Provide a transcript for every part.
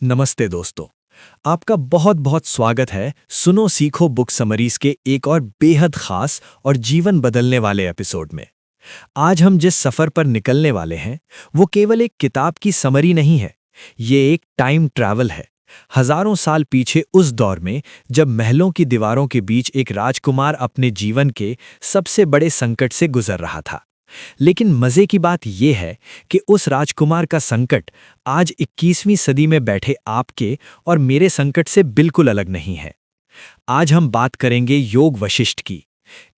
नमस्ते दोस्तों। आपका बहुत बहुत स्वागत है सुनो सीखो बुक समरीज के एक और बेहद खास और जीवन बदलने वाले एपिसोड में। आज हम जिस सफर पर निकलने वाले हैं वो केवल एक किताब की समरी नहीं है। ये एक टाइम ट्रैवल है, हजारों साल पीछे उस दौर में जब महलों की दीवारों के बीच एक राजकुमार अपने जीवन के सबसे बड़े संकट से गुजर रहा था। लेकिन मजे की बात यह है कि उस राजकुमार का संकट आज 21वीं सदी में बैठे आपके और मेरे संकट से बिल्कुल अलग नहीं है। आज हम बात करेंगे योग वशिष्ठ की।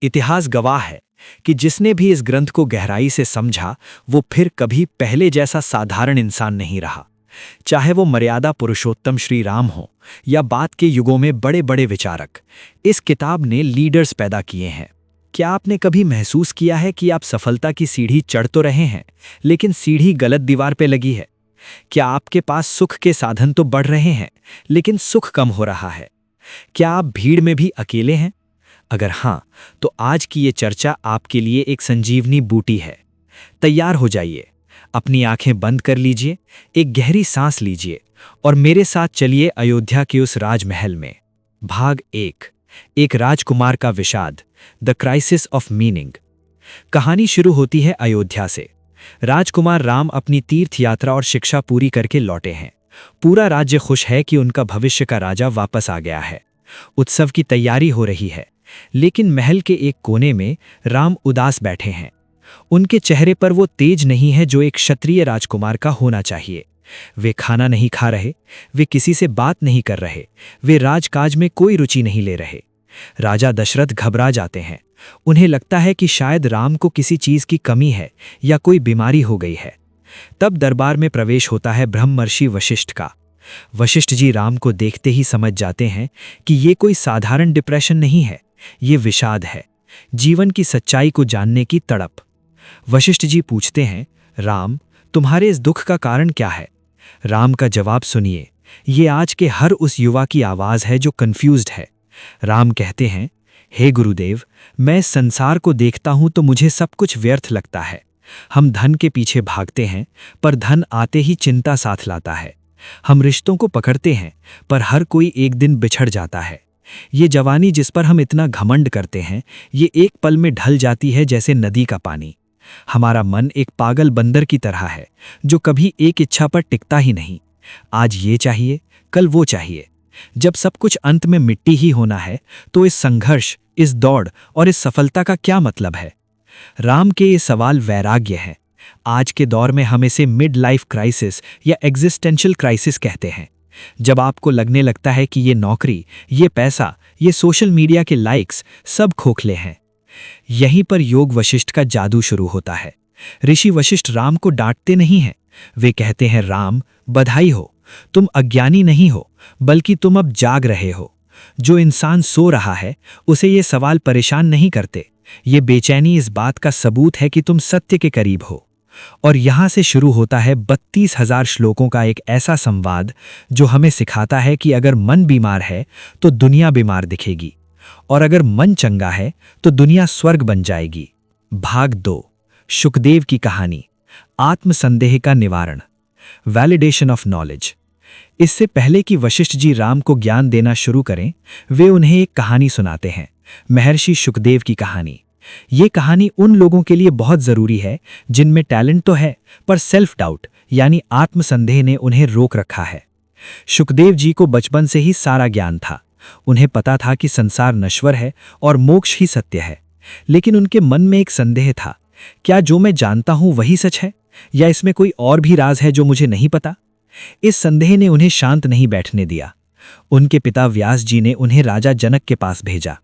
इतिहास गवाह है कि जिसने भी इस ग्रंथ को गहराई से समझा वो फिर कभी पहले जैसा साधारण इंसान नहीं रहा। चाहे वो मर्यादा पुरुषोत्तम श्री राम हो या बाद के युगों में बड़े बड़े विचारक, इस किताब ने लीडर्स पैदा किए हैं। क्या आपने कभी महसूस किया है कि आप सफलता की सीढ़ी चढ़ तो रहे हैं लेकिन सीढ़ी गलत दीवार पे लगी है? क्या आपके पास सुख के साधन तो बढ़ रहे हैं लेकिन सुख कम हो रहा है? क्या आप भीड़ में भी अकेले हैं? अगर हां, तो आज की ये चर्चा आपके लिए एक संजीवनी बूटी है। तैयार हो जाइए, अपनी आंखें बंद कर लीजिए, एक गहरी सांस लीजिए और मेरे साथ चलिए अयोध्या के उस राजमहल में। भाग एक राजकुमार का विषाद, द क्राइसिस ऑफ मीनिंग। कहानी शुरू होती है अयोध्या से। राजकुमार राम अपनी तीर्थ यात्रा और शिक्षा पूरी करके लौटे हैं। पूरा राज्य खुश है कि उनका भविष्य का राजा वापस आ गया है। उत्सव की तैयारी हो रही है, लेकिन महल के एक कोने में राम उदास बैठे हैं। उनके चेहरे पर वो तेज नहीं है जो एक क्षत्रिय राजकुमार का होना चाहिए। वे खाना नहीं खा रहे, वे किसी से बात नहीं कर रहे, वे राजकाज में कोई रुचि नहीं ले रहे। राजा दशरथ घबरा जाते हैं। उन्हें लगता है कि शायद राम को किसी चीज की कमी है या कोई बीमारी हो गई है। तब दरबार में प्रवेश होता है ब्रह्मर्षि वशिष्ठ का। वशिष्ठ जी राम को देखते ही समझ जाते हैं कि ये कोई साधारण डिप्रेशन नहीं है, ये विषाद है, जीवन की सच्चाई को जानने की तड़प। वशिष्ठ जी पूछते हैं, राम, तुम्हारे इस दुख का कारण क्या है? राम का जवाब सुनिए, ये आज के हर उस युवा की आवाज है जो कंफ्यूज्ड है। राम कहते हैं, हे गुरुदेव, मैं इस संसार को देखता हूं तो मुझे सब कुछ व्यर्थ लगता है। हम धन के पीछे भागते हैं पर धन आते ही चिंता साथ लाता है। हम रिश्तों को पकड़ते हैं पर हर कोई एक दिन बिछड़ जाता है। ये जवानी जिस पर हम इतना घमंड करते हैं, ये एक पल में ढल जाती है जैसे नदी का पानी। हमारा मन एक पागल बंदर की तरह है जो कभी एक इच्छा पर टिकता ही नहीं। आज ये चाहिए, कल वो चाहिए। जब सब कुछ अंत में मिट्टी ही होना है तो इस संघर्ष, इस दौड़ और इस सफलता का क्या मतलब है? राम के ये सवाल वैराग्य है। आज के दौर में हम इसे मिड लाइफ क्राइसिस या एग्जिस्टेंशियल क्राइसिस कहते हैं। जब आपको लगने लगता है कि ये नौकरी, ये पैसा, ये सोशल मीडिया के लाइक्स सब खोखले हैं। यहीं पर योग वशिष्ठ का जादू शुरू होता है। ऋषि वशिष्ठ राम को डांटते नहीं हैं। वे कहते हैं, राम, बधाई हो, तुम अज्ञानी नहीं हो बल्कि तुम अब जाग रहे हो। जो इंसान सो रहा है उसे ये सवाल परेशान नहीं करते। ये बेचैनी इस बात का सबूत है कि तुम सत्य के करीब हो। और यहां से शुरू होता है 32,000 श्लोकों का एक ऐसा संवाद जो हमें सिखाता है कि अगर मन बीमार है तो दुनिया बीमार दिखेगी, और अगर मन चंगा है तो दुनिया स्वर्ग बन जाएगी। भाग 2, शुकदेव की कहानी, आत्मसंदेह का निवारण, वैलिडेशन ऑफ नॉलेज। इससे पहले कि वशिष्ठ जी राम को ज्ञान देना शुरू करें, वे उन्हें एक कहानी सुनाते हैं, महर्षि शुकदेव की कहानी। ये कहानी उन लोगों के लिए बहुत जरूरी है जिनमें टैलेंट तो है पर सेल्फ डाउट यानी आत्मसंदेह ने उन्हें रोक रखा है। शुकदेव जी को बचपन से ही सारा ज्ञान था। उन्हें पता था कि संसार नश्वर है और मोक्ष ही सत्य है। लेकिन उनके मन में एक संदेह था, क्या जो मैं जानता हूं वही सच है या इसमें कोई और भी राज है जो मुझे नहीं पता? इस संदेह ने उन्हें शांत नहीं बैठने दिया। उनके पिता व्यास जी ने उन्हें राजा जनक के पास भेजा।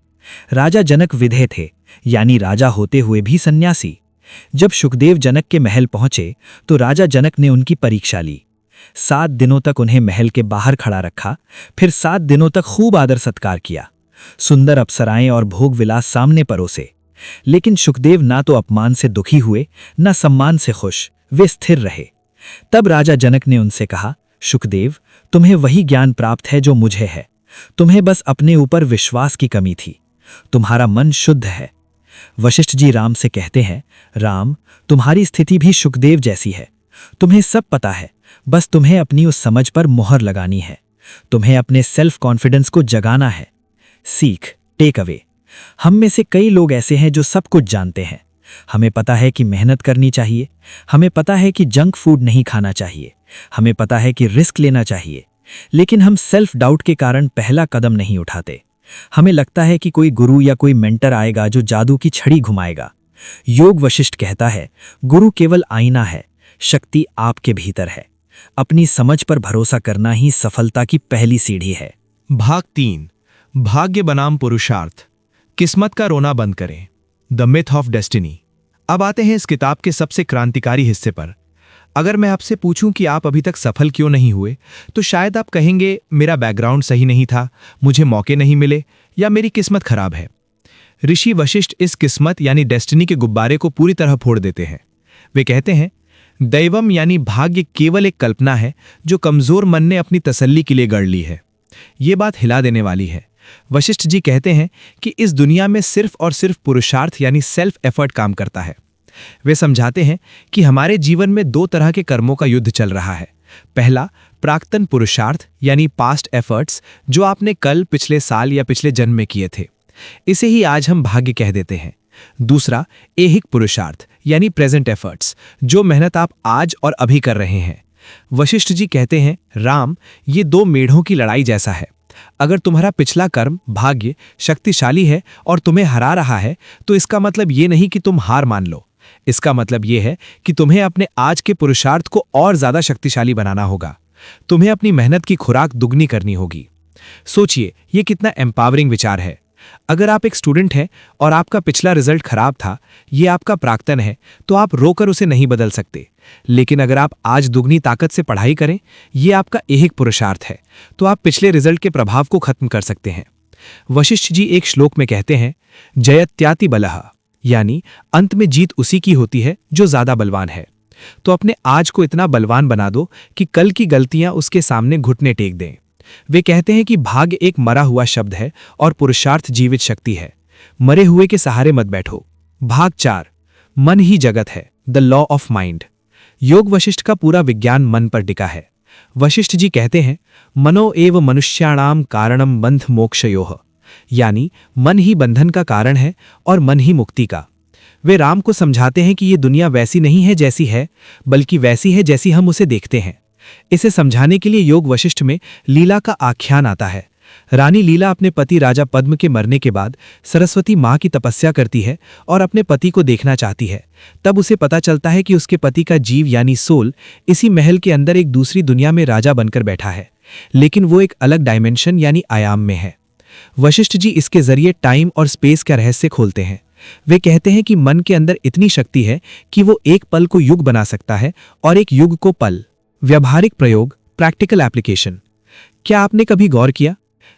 राजा जनक विधे थे, यानी राजा होते हुए भी सन्यासी। जब शुकदेव जनक के महल पहुंचे तो राजा जनक ने उनकी परीक्षा ली। 7 दिनों तक उन्हें महल के बाहर खड़ा रखा, फिर 7 दिनों तक खूब आदर सत्कार किया। सुंदर अप्सराएं और भोग विलास सामने परोसे। लेकिन शुकदेव ना तो अपमान से दुखी हुए न सम्मान से खुश, वे स्थिर रहे। तब राजा जनक ने उनसे कहा, शुकदेव, तुम्हें वही ज्ञान प्राप्त है जो मुझे है। तुम्हें बस अपने ऊपर विश्वास की कमी थी। तुम्हारा मन शुद्ध है। वशिष्ठ जी राम से कहते हैं, राम, तुम्हारी स्थिति भी शुकदेव जैसी है। तुम्हें सब पता है, बस तुम्हें अपनी उस समझ पर मोहर लगानी है। तुम्हें अपने सेल्फ कॉन्फिडेंस को जगाना है। सीख, टेक अवे। हम में से कई लोग ऐसे हैं जो सब कुछ जानते हैं। हमें पता है कि मेहनत करनी चाहिए, हमें पता है कि जंक फूड नहीं खाना चाहिए, हमें पता है कि रिस्क लेना चाहिए, लेकिन हम सेल्फ डाउट के कारण पहला कदम नहीं उठाते। हमें लगता है कि कोई गुरु या कोई मेंटर आएगा जो जादू की छड़ी घुमाएगा। योग वशिष्ठ कहता है, गुरु केवल आईना है, शक्ति आपके भीतर है। अपनी समझ पर भरोसा करना ही सफलता की पहली सीढ़ी है। भाग 3, भाग्य बनाम पुरुषार्थ। किस्मत का रोना बंद करें, द मिथ ऑफ डेस्टिनी। अब आते हैं इस किताब के सबसे क्रांतिकारी हिस्से पर। अगर मैं आपसे पूछूं कि आप अभी तक सफल क्यों नहीं हुए, तो शायद आप कहेंगे मेरा बैकग्राउंड सही नहीं था, मुझे मौके नहीं मिले, या मेरी किस्मत खराब है। ऋषि वशिष्ठ इस किस्मत यानी डेस्टिनी के गुब्बारे को पूरी तरह फोड़ देते हैं। वे कहते हैं, दैवम यानी भाग्य केवल एक कल्पना है जो कमजोर मन ने अपनी तसल्ली के लिए गढ़ ली है। ये बात हिला देने वाली है। वशिष्ठ जी कहते हैं कि इस दुनिया में सिर्फ और सिर्फ पुरुषार्थ यानी सेल्फ एफर्ट काम करता है। वे समझाते हैं कि हमारे जीवन में दो तरह के कर्मों का युद्ध चल रहा है। पहला, प्राक्तन पुरुषार्थ यानी पास्ट एफर्ट्स, जो आपने कल, पिछले साल या पिछले जन्म में किए थे। इसे ही आज हम भाग्य कह देते हैं। दूसरा, ऐहिक पुरुषार्थ यानी प्रेजेंट एफर्ट्स, जो मेहनत आप आज और अभी कर रहे हैं। वशिष्ठ जी कहते हैं, राम, ये दो मेढ़ों की लड़ाई जैसा है। अगर तुम्हारा पिछला कर्म भाग्य शक्तिशाली है और तुम्हें हरा रहा है, तो इसका मतलब ये नहीं कि तुम हार मान लो। इसका मतलब ये है कि तुम्हें अपने आज के पुरुषार्थ को और ज्यादा शक्तिशाली बनाना होगा। तुम्हें अपनी मेहनत की खुराक दुगनी करनी होगी। सोचिए, ये कितना एम्पावरिंग विचार है। अगर आप एक स्टूडेंट हैं और आपका पिछला रिजल्ट खराब था, ये आपका प्राक्तन है, तो आप रोकर उसे नहीं बदल सकते। लेकिन अगर आप आज दुगनी ताकत से पढ़ाई करें, ये आपका ऐहिक पुरुषार्थ है, तो आप पिछले रिजल्ट के प्रभाव को खत्म कर सकते हैं। वशिष्ठ जी एक श्लोक में कहते हैं, जयत्याति बलः, यानी अंत में जीत उसी की होती है जो ज्यादा बलवान है। तो अपने आज को इतना बलवान बना दो कि कल की गलतियां उसके सामने घुटने टेक दें। वे कहते हैं कि भाग्य एक मरा हुआ शब्द है और पुरुषार्थ जीवित शक्ति है। मरे हुए के सहारे मत बैठो। भाग 4, मन ही जगत है, द लॉ ऑफ माइंड। योग वशिष्ठ का पूरा विज्ञान मन पर टिका है। वशिष्ठ जी कहते हैं, मनो एव मनुष्याणाम कारणम बंध मोक्षयोः, यानी मन ही बंधन का कारण है और मन ही मुक्ति का। वे राम को समझाते हैं कि ये दुनिया वैसी नहीं है जैसी है, बल्कि वैसी है जैसी हम उसे देखते हैं। इसे समझाने के लिए योग वशिष्ठ में लीला का आख्यान आता है। रानी लीला अपने पति राजा पद्म के मरने के बाद सरस्वती माँ की तपस्या करती है और अपने पति को देखना चाहती है। तब उसे पता चलता है कि उसके पति का जीव यानी सोल इसी महल के अंदर एक दूसरी दुनिया में राजा बनकर बैठा है, लेकिन वो एक अलग डायमेंशन यानी आयाम में है। वशिष्ठ जी इसके जरिए टाइम और स्पेस का रहस्य खोलते हैं। वे कहते हैं कि मन के अंदर इतनी शक्ति है कि वो एक पल को युग बना सकता है और एक युग को पल। व्यावहारिक प्रयोग, प्रैक्टिकल एप्लीकेशन। क्या आपने कभी गौर किया,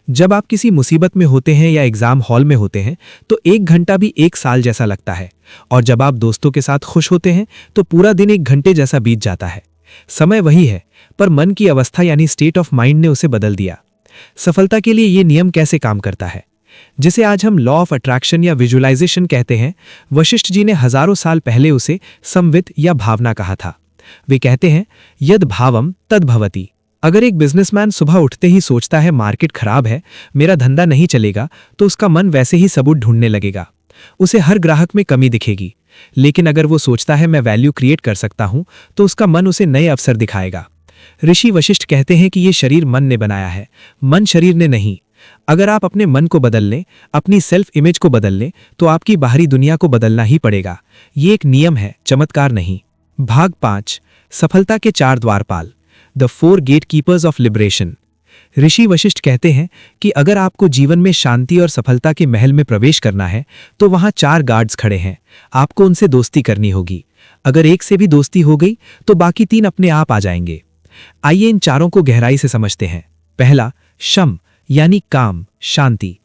जब आप किसी मुसीबत में होते हैं या एग्जाम हॉल में होते हैं तो 1 घंटा भी 1 साल जैसा लगता है, और जब आप दोस्तों के साथ खुश होते हैं तो पूरा दिन 1 घंटे जैसा बीत जाता है। समय वही है, पर मन की अवस्था यानी स्टेट ऑफ माइंड ने उसे बदल दिया। सफलता के लिए ये नियम कैसे काम करता है, जिसे आज हम लॉ ऑफ अट्रैक्शन या विजुअलाइजेशन कहते हैं, वशिष्ठ जी ने हजारों साल पहले उसे संवित या भावना कहा था। वे कहते हैं, यद भावम तद भवति। अगर एक बिजनेसमैन सुबह उठते ही सोचता है मार्केट खराब है, मेरा धंधा नहीं चलेगा, तो उसका मन वैसे ही सबूत ढूंढने लगेगा। उसे हर ग्राहक में कमी दिखेगी। लेकिन अगर वो सोचता है मैं वैल्यू क्रिएट कर सकता हूं, तो उसका मन उसे नए अवसर दिखाएगा। ऋषि वशिष्ठ कहते हैं कि ये शरीर मन ने बनाया है, मन शरीर ने नहीं। अगर आप अपने मन को बदल लें, अपनी सेल्फ इमेज को बदल लें, तो आपकी बाहरी दुनिया को बदलना ही पड़ेगा। ये एक नियम है, चमत्कार नहीं। भाग 5, सफलता के 4 द्वारपाल, the 4 gatekeepers of liberation. Rishi Vashishtha कहते हैं कि अगर आपको जीवन में शांति और सफलता के महल में प्रवेश करना है, तो वहां 4 गार्ड्स खड़े हैं। आपको उनसे दोस्ती करनी होगी। अगर एक से भी दोस्ती हो गई, तो बाकी 3 अपने आप आ जाएंगे। आइए इन चारों को गहराई से समझते हैं। पहला, शम यानी काम, शांति।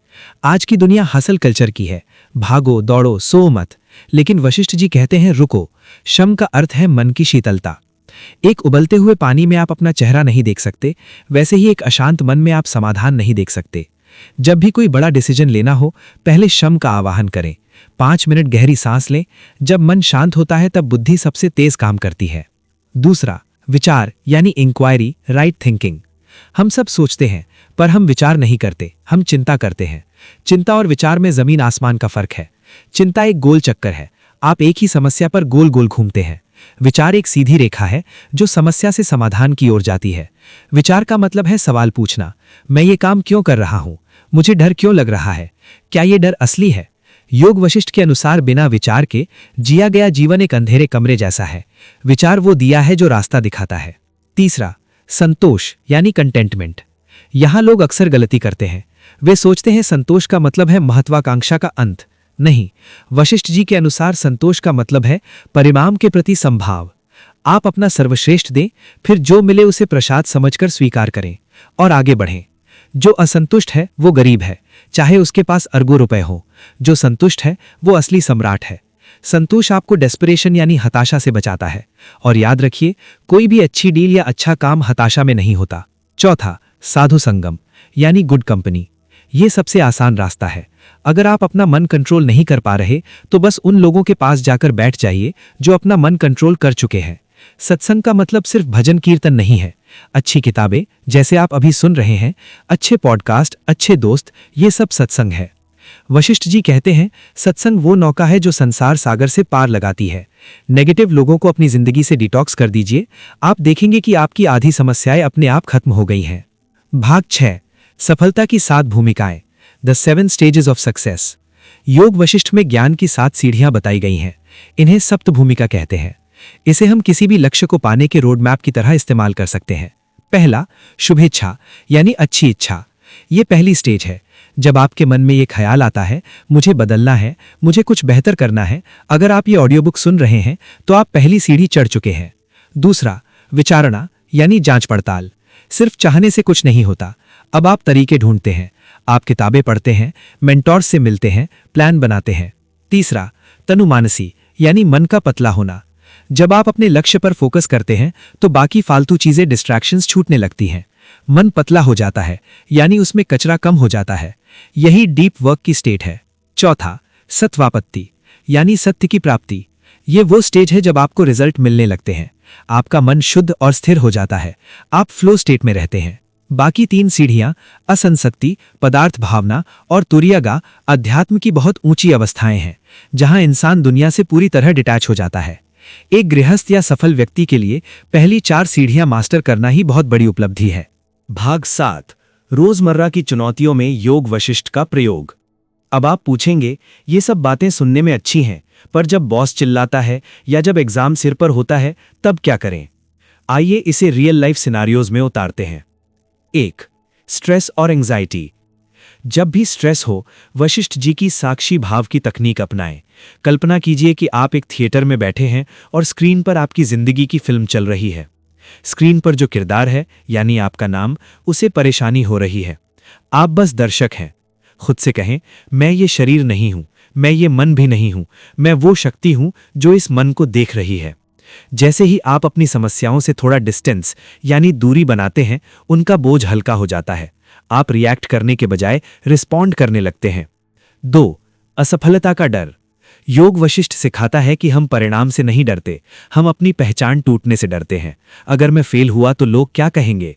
आज की दुनिया हसल कल्चर की है, भागो दौड़ो सो मत। लेकिन वशिष्ठ जी कहते हैं, रुको। शम का अर्थ है मन की शीतलता। एक उबलते हुए पानी में आप अपना चेहरा नहीं देख सकते, वैसे ही एक अशांत मन में आप समाधान नहीं देख सकते। जब भी कोई बड़ा डिसीजन लेना हो, पहले शम का आवाहन करें। 5 मिनट गहरी सांस लें। जब मन शांत होता है, तब बुद्धि सबसे तेज काम करती है। दूसरा, विचार यानी इंक्वायरी, राइट थिंकिंग। हम सब सोचते हैं, पर हम विचार नहीं करते, हम चिंता करते हैं। चिंता और विचार में जमीन आसमान का फर्क है। चिंता एक गोल चक्कर है, आप एक ही समस्या पर गोल गोल घूमते हैं। विचार एक सीधी रेखा है जो समस्या से समाधान की ओर जाती है। विचार का मतलब है सवाल पूछना, मैं ये काम क्यों कर रहा हूं, मुझे डर क्यों लग रहा है, क्या ये डर असली है। योग वशिष्ठ के अनुसार बिना विचार के जिया गया जीवन एक अंधेरे कमरे जैसा है। विचार वो दिया है जो रास्ता दिखाता है। तीसरा, संतोष यानी कंटेंटमेंट। यहां लोग अक्सर गलती करते हैं। वे सोचते हैं संतोष का मतलब है महत्वाकांक्षा का अंत। नहीं, वशिष्ठ जी के अनुसार संतोष का मतलब है परिणाम के प्रति संभाव। आप अपना सर्वश्रेष्ठ दें, फिर जो मिले उसे प्रसाद समझकर स्वीकार करें और आगे बढ़ें। जो असंतुष्ट है वो गरीब है, चाहे उसके पास अरबों रुपए हो। जो संतुष्ट है वो असली सम्राट है। संतोष आपको डेस्परेशन यानी हताशा से बचाता है। और याद रखिए, कोई भी अच्छी डील या अच्छा काम हताशा में नहीं होता। चौथा, साधु संगम यानी गुड कंपनी। ये सबसे आसान रास्ता है। अगर आप अपना मन कंट्रोल नहीं कर पा रहे तो बस उन लोगों के पास जाकर बैठ जाइए जो अपना मन कंट्रोल कर चुके हैं। सत्संग का मतलब सिर्फ भजन कीर्तन नहीं है। अच्छी किताबें जैसे आप अभी सुन रहे हैं, अच्छे पॉडकास्ट, अच्छे दोस्त, ये सब सत्संग है। वशिष्ठ जी कहते हैं, सत्संग वो नौका है जो संसार सागर से पार लगाती है। नेगेटिव लोगों को अपनी जिंदगी से डिटॉक्स कर दीजिए, आप देखेंगे कि आपकी आधी समस्याएं अपने आप खत्म हो गई हैं। भाग 6, सफलता की 7 भूमिकाएं, द 7 स्टेजेस ऑफ सक्सेस। योग वशिष्ठ में ज्ञान की 7 सीढ़ियां बताई गई हैं। इन्हें सप्त भूमिका कहते हैं। इसे हम किसी भी लक्ष्य को पाने के रोड मैप की तरह इस्तेमाल कर सकते हैं। पहला, शुभेच्छा यानी अच्छी इच्छा। ये पहली स्टेज है। जब आपके मन में ये ख्याल आता है, मुझे बदलना है, मुझे कुछ बेहतर करना है, अगर आप ये ऑडियो बुक सुन रहे हैं तो आप पहली सीढ़ी चढ़ चुके हैं। दूसरा, विचारणा यानी जांच पड़ताल। सिर्फ चाहने से कुछ नहीं होता। अब आप तरीके ढूंढते हैं, आप किताबें पढ़ते हैं, मेंटोर्स से मिलते हैं, प्लान बनाते हैं। तीसरा, तनुमानसी यानी मन का पतला होना। जब आप अपने लक्ष्य पर फोकस करते हैं तो बाकी फालतू चीजें, डिस्ट्रैक्शंस छूटने लगती हैं। मन पतला हो जाता है यानी उसमें कचरा कम हो जाता है। यही डीप वर्क की स्टेट है। चौथा, सत्वापत्ति यानी सत्य की प्राप्ति। ये वो स्टेज है जब आपको रिजल्ट मिलने लगते हैं, आपका मन शुद्ध और स्थिर हो जाता है, आप फ्लो स्टेट में रहते हैं। बाकी 3 सीढ़ियां, असंसक्ति, पदार्थ भावना और तुरियागा, अध्यात्म की बहुत ऊंची अवस्थाएं हैं जहां इंसान दुनिया से पूरी तरह डिटैच हो जाता है। एक गृहस्थ या सफल व्यक्ति के लिए पहली 4 सीढ़ियां मास्टर करना ही बहुत बड़ी उपलब्धि है। भाग 7, रोजमर्रा की चुनौतियों में योग वशिष्ठ का प्रयोग। अब आप पूछेंगे, ये सब बातें सुनने में अच्छी हैं, पर जब बॉस चिल्लाता है या जब एग्जाम सिर पर होता है तब क्या करें? आइए इसे रियल लाइफ सिनारियोज में उतारते हैं। 1, स्ट्रेस और एंजाइटी। जब भी स्ट्रेस हो, वशिष्ठ जी की साक्षी भाव की तकनीक अपनाएं। कल्पना कीजिए कि आप एक थिएटर में बैठे हैं और स्क्रीन पर आपकी जिंदगी की फिल्म चल रही है। स्क्रीन पर जो किरदार है, यानी आपका नाम, उसे परेशानी हो रही है। आप बस दर्शक हैं। खुद से कहें, मैं ये शरीर नहीं हूं, मैं ये मन भी नहीं हूं, मैं वो शक्ति हूं जो इस मन को देख रही है। जैसे ही आप अपनी समस्याओं से थोड़ा डिस्टेंस यानी दूरी बनाते हैं, उनका बोझ हल्का हो जाता है। आप रिएक्ट करने के बजाय रिस्पॉन्ड करने लगते हैं। 2, असफलता का डर। योग वशिष्ठ सिखाता है कि हम परिणाम से नहीं डरते, हम अपनी पहचान टूटने से डरते हैं। अगर मैं फेल हुआ तो लोग क्या कहेंगे?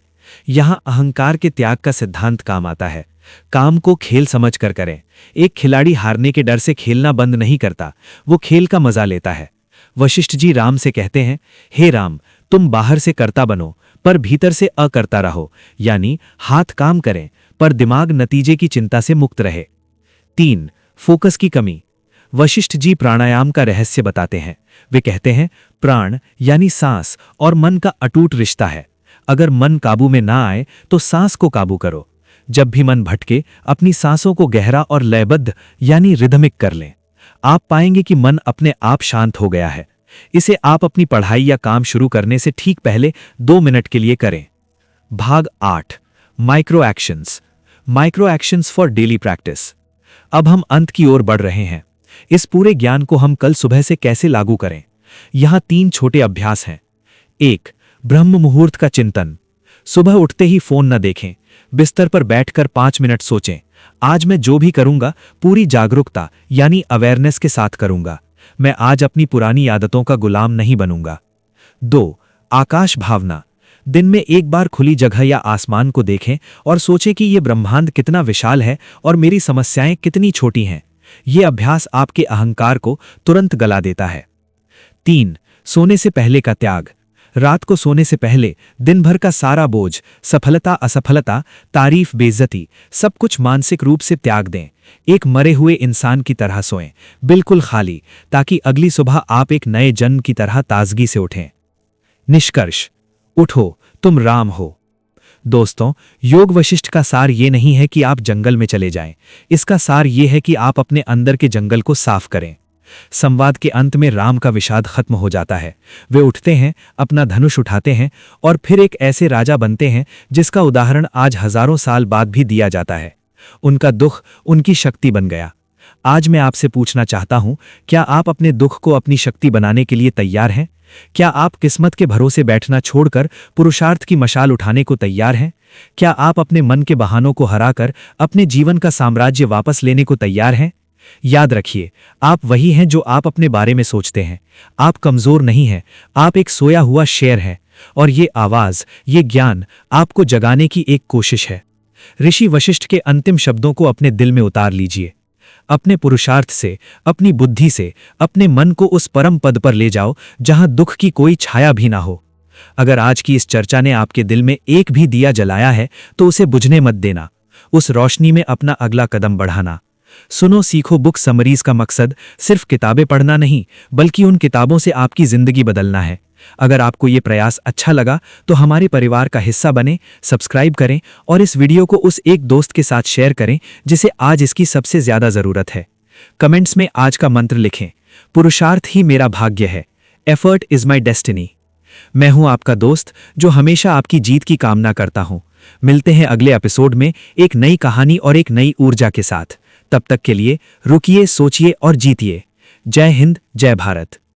यहां अहंकार के त्याग का सिद्धांत काम आता है। काम को खेल समझकर करें। एक खिलाड़ी हारने के डर से खेलना बंद नहीं करता, वो खेल का मजा लेता है। वशिष्ठ जी राम से कहते हैं, हे राम, तुम बाहर से कर्ता बनो पर भीतर से अकर्ता रहो, यानी हाथ काम करें पर दिमाग नतीजे की चिंता से मुक्त रहे। 3, फोकस की कमी। वशिष्ठ जी प्राणायाम का रहस्य बताते हैं। वे कहते हैं, प्राण यानी सांस और मन का अटूट रिश्ता है। अगर मन काबू में ना आए तो सांस को काबू करो। जब भी मन भटके, अपनी सांसों को गहरा और लयबद्ध यानी रिदमिक कर लें। आप पाएंगे कि मन अपने आप शांत हो गया है। इसे आप अपनी पढ़ाई या काम शुरू करने से ठीक पहले 2 मिनट के लिए करें। भाग 8, micro actions. Micro actions for daily practice. अब हम अंत की ओर बढ़ रहे हैं। इस पूरे ज्ञान को हम कल सुबह से कैसे लागू करें? यहां 3 छोटे अभ्यास हैं। 1, ब्रह्म मुहूर्त का चिंतन। सुबह उठते ही फोन न देखें, बिस्तर पर बैठकर 5 मिनट सोचें, आज मैं जो भी करूंगा पूरी जागरूकता यानी अवेयरनेस के साथ करूंगा। मैं आज अपनी पुरानी आदतों का गुलाम नहीं बनूंगा। 2, आकाश भावना। दिन में एक बार खुली जगह या आसमान को देखें और सोचें कि ये ब्रह्मांड कितना विशाल है और मेरी समस्याएं कितनी छोटी हैं। ये अभ्यास आपके अहंकार को तुरंत गला देता है। 3. सोने से पहले का त्याग। रात को सोने से पहले दिन भर का सारा बोझ, सफलता असफलता, तारीफ बेइज्जती, सब कुछ मानसिक रूप से त्याग दें। एक मरे हुए इंसान की तरह सोएं, बिल्कुल खाली, ताकि अगली सुबह आप एक नए जन्म की तरह ताजगी से उठें। निष्कर्ष, उठो, तुम राम हो। दोस्तों, योग वशिष्ठ का सार ये नहीं है कि आप जंगल में चले जाएं। इसका सार ये है कि आप अपने अंदर के जंगल को साफ करें। संवाद के अंत में राम का विषाद खत्म हो जाता है। वे उठते हैं, अपना धनुष उठाते हैं और फिर एक ऐसे राजा बनते हैं जिसका उदाहरण आज हजारों साल बाद भी दिया जाता है। उनका दुख उनकी शक्ति बन गया। आज मैं आपसे पूछना चाहता हूं, क्या आप अपने दुख को अपनी शक्ति बनाने के लिए तैयार हैं? क्या आप किस्मत के भरोसे बैठना छोड़कर पुरुषार्थ की मशाल उठाने को तैयार हैं? क्या आप अपने मन के बहानों को हराकर अपने जीवन का साम्राज्य वापस लेने को तैयार हैं? याद रखिए, आप वही हैं जो आप अपने बारे में सोचते हैं। आप कमजोर नहीं हैं, आप एक सोया हुआ शेर हैं। और ये आवाज, ये ज्ञान आपको जगाने की एक कोशिश है। ऋषि वशिष्ठ के अंतिम शब्दों को अपने दिल में उतार लीजिए। अपने पुरुषार्थ से, अपनी बुद्धि से, अपने मन को उस परम पद पर ले जाओ जहां दुख की कोई छाया भी ना हो। अगर आज की इस चर्चा ने आपके दिल में एक भी दिया जलाया है तो उसे बुझने मत देना, उस रोशनी में अपना अगला कदम बढ़ाना। सुनो सीखो बुक समरीज का मकसद सिर्फ किताबें पढ़ना नहीं, बल्कि उन किताबों से आपकी जिंदगी बदलना है। अगर आपको ये प्रयास अच्छा लगा तो हमारे परिवार का हिस्सा बने, सब्सक्राइब करें और इस वीडियो को उस एक दोस्त के साथ शेयर करें जिसे आज इसकी सबसे ज्यादा जरूरत है। कमेंट्स में आज का मंत्र लिखें, पुरुषार्थ ही मेरा भाग्य है, एफर्ट इज माई डेस्टिनी। मैं हूं आपका दोस्त जो हमेशा आपकी जीत की कामना करता हूं। मिलते हैं अगले एपिसोड में एक नई कहानी और एक नई ऊर्जा के साथ। तब तक के लिए रुकिए, सोचिए और जीतिए। जय हिंद, जय भारत।